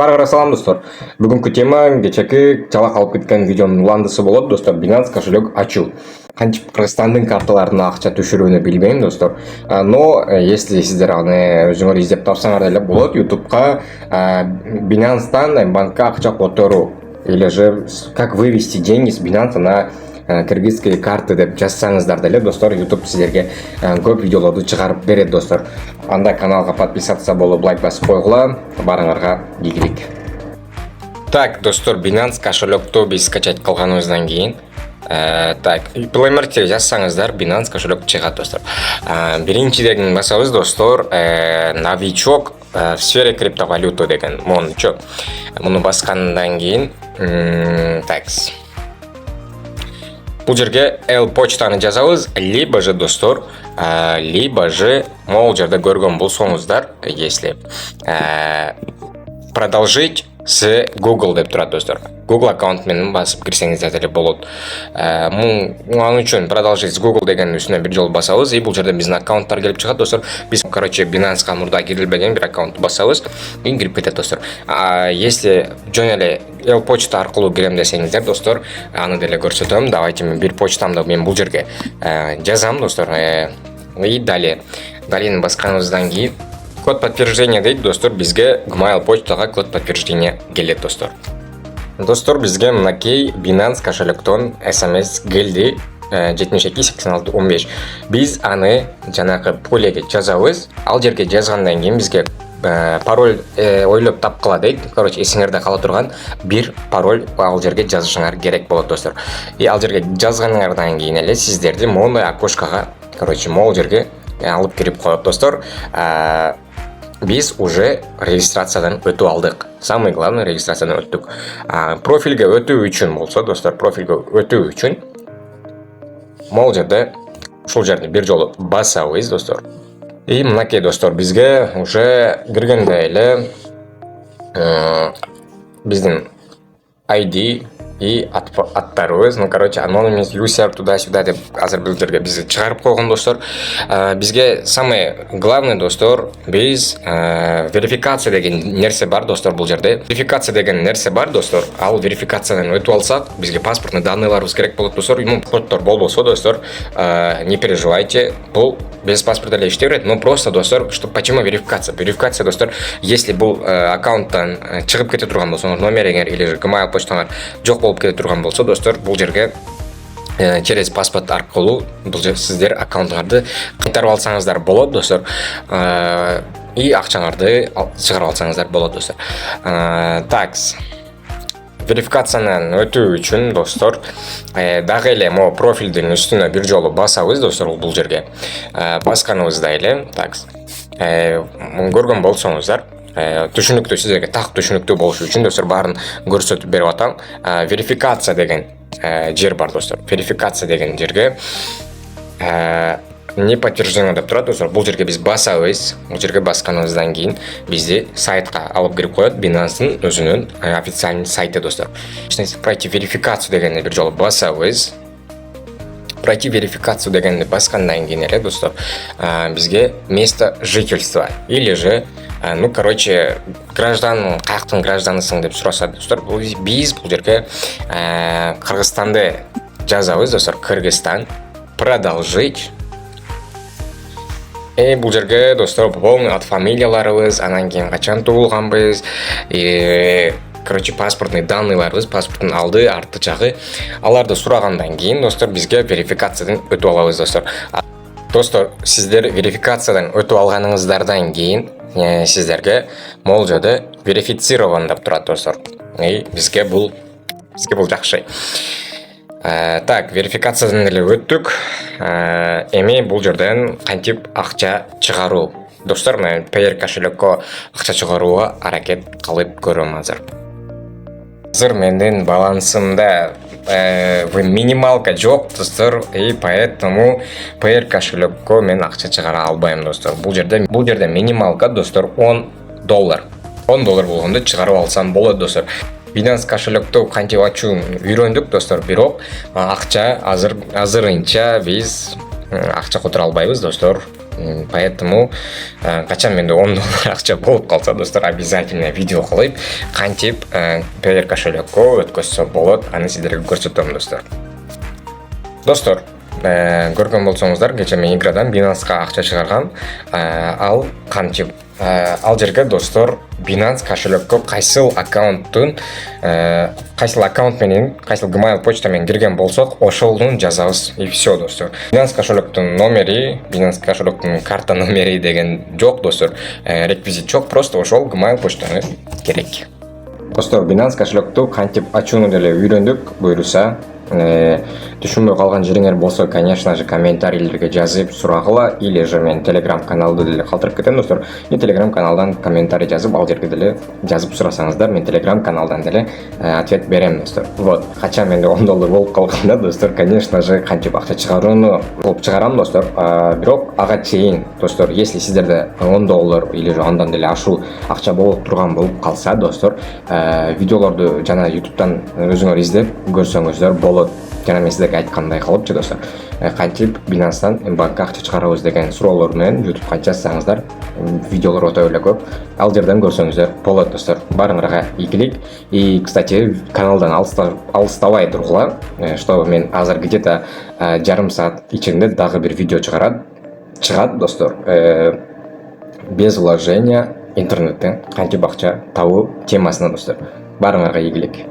Барыгыра салам достор. Бүгүнкү тема кечээки жала калып кеткен видеонун уландысы болот достор. Binance кошелек ачуу. Кантип Кыргызстандын карталарына акча түшүрүүнү билбейм достор. Но если сиздер аны өзүңөр издеп тапсаңар деле болот. YouTube'ка Binance'дан банкка акча которуу или же как вывести деньги с Binance на кыргызские карты деп жазсаңыздар деле достор, YouTube сиздерге көп видеолорду чыгарып берет достор. Анда каналга подписаться болуп лайк басып койгула, барыңарга ийгилик. Так, достор, Binance кошелекту биз скачать кылганыбыздан кийин так, Play Market жазсаңыздар Binance кошелек чыгат достор. Биринчиден басабыз достор, новичок в сфере криптовалюты деген мончо. Муну баскандан кийин так. Бул жерге почтаны жазабыз, либо же достор, либо же могул жерде көргөн болсоңуздар, если продолжить с Google деп турат достор. Google аккаунт менен басып кирсеңиздер деле болот. Муну үчүн продолжить с Google деген үстүнө бир жолу басабыз, и бул жерде биздин аккаунттар келип чыгат достор. Биз Binance-ка мурда кирилбеген бир аккаунт басабыз, и кирип кетет достор. Если жөн эле почта аркылуу кирем десеңиздер достор, аны деле көрсөтөм. Давайте мен бир почтамды мен бул жерге жазам достор. И далее басканыбыздан кийин код подтверждения дейт достор, бизге Gmail почтага код подтверждения келет достор. Достор, бизге мынакей Binance кошелектон SMS келди 728615. Биз аны жанагы полеге жазабыз. Ал жерге жазгандан кийин бизге пароль ойлоп тапкыла дейт. Эсиңерде кала турган бир пароль ал жерге жазышыңар керек болот достор. И ал жерге жазганыңардан кийин эле сиздерди мондай окошкага, могул жерге алып кирип коет достор. Биз уже регистрациядан өтүп алдык. Самый главный, регистрациядан өттүк. Профилге өтүү үчүн болсо достор, профилге өтүү үчүн могул жерде ушул жерди бир жолу басабыз достор. И мынакей достор, бизге уже киргенде эле биздин ID и аттарыбыз, Anonymous, User, туда-сюда деп азыр бул жерге бизди чыгарып койгон достор. Бизге самый главный достор, биз верификация деген нерсе бар достор бул жерде. Верификация деген нерсе бар достор. Ал верификациядан өтүп алсак, бизге паспортный данныйларыбыз керек болот достор. Коттор болбосо достор, не переживайте, бул без паспорта эле иштей берет, но просто достор, что почему верификация? Верификация достор, если бул аккаунттан чыгып кете турган болсоңуз, номериңер или же Gmail почтаңар жок болуп кете турган болсо достор, бул жерге через паспорт аркылуу бул сиздер аккаунтыңарды кайтарып алсаңыздар болот достор. И акчаңарды чыгарып алсаңыздар болот достор. Такс. Верификациядан өтүү үчүн достор, дагы эле могу профилдин үстүнө бир жолу басабыз достор, бул жерге. Басканыбызда эле, такс. Көргөн болсоңуздар, түшүнүктүү, сиздерге так түшүнүктүү болушу үчүн достор баарын көрсөтүп берип атам. Верификация деген жер бар достор. Верификация деген жерге не подтверждение деп турат достор. Бул жерге биз басабыз. Бул жерге басканыбыздан кийин бизди сайтка алып кирип коет, Binance'дын өзүнүн официальный сайты достор. Пройти верификацию дегенди бир жолу басабыз. Пройти верификацию дегенди баскандан кийин эле достор, бизге место жительства или же граждан, каяктын гражданысың деп сураса достор, биз бул жерге Кыргызстанды жазабыз достор. Кыргызстан, продолжить. Бул жерге достор полный ат фамилияларыбыз, анан кийин качан туулганбыз, паспортный данныйларыбыз, паспорттун алды, арты жагы, аларды сурагандан кийин достор бизге верификациядан өтүп алабыз достор. Достор, сиздер верификациядан өтүп алганыңыздардан кийин сиздерге могул жерде верифицирован деп турат достор. Бизге бул жакшы. Так, верификациядан эле өттүк. Эми бул жерден кантип акча чыгаруу. Достор, мен Payer кошелекко акча чыгарууга аракет кылып көрөм азыр. Азыр менин балансымда минималка жок достор, и поэтому Payer кошелекко мен акча чыгара албайм достор. Бул жерде минималка достор $10. $10 болгондо чыгарып алсам болот достор. Binance кошелекту кантип ачууну үйрөндүк достор, бирок акча азырынча биз акча которо албайбыз достор. Поэтому качан менде 10 доллар акча болуп калса, достор, обязательно видео кылып, кантип Payer кошелекке өткөзсө болот, аны сиздерге көрсөтөм, достор. Достор, көргөн болсоңуздар, кечээ мен иградан Binance'га акча чыгаргам. Ал кантип? Ал жерге, достор, Binance кошелекке кайсыл аккаунттун, кайсыл аккаунт менен, кайсыл Gmail почта менен кирген болсок, ошолун жазабыз. И все, достор. Binance кошелектин номери, Binance кошелектин карта номери деген жок, достор. Реквизит жок, просто ошол Gmail почтаны керек. Достор, Binance кошелекту кантип ачууну деле үйрөндүк. Буюрса, түшүнбөй калган жериңер болсо, конечно же, комментарийлерге жазып сурагыла, или же мен Telegram каналды деле калтырып кетем, достор. Мен Telegram каналдан комментарий жазып, ал жерге деле жазып сурасаңыздар, мен Telegram каналдан деле ответ берем, достор. Вот, качан менде 10 доллар болуп калганда, достор, конечно же, кантип акча чыгарууну кылып чыгарам, достор. Бирок ага чейин, достор, если сиздерде 10 доллар или же андан деле ашуу акча болуп турган болуп калса, достор, видеолорду жана YouTube'дан өзүңөр издеп көрсөңүздөр болот. Жана мен сиздерге айткандай кылыпчы, достор, кантип Binance'дан банкка акча чыгарабыз деген суроолор менен YouTube'га жазсаңыздар, видеолор өтө эле көп. Ал жерден көрсөңүздөр болот, достор. Баарыңарга ийгилик. И, кстати, каналдан алыстабай тургула, что мен азыр где-то жарым саат ичинде дагы бир видео чыгат, достор. Без вложения интернеттен кантип акча табуу темасына, достор. Баарыңарга ийгилик.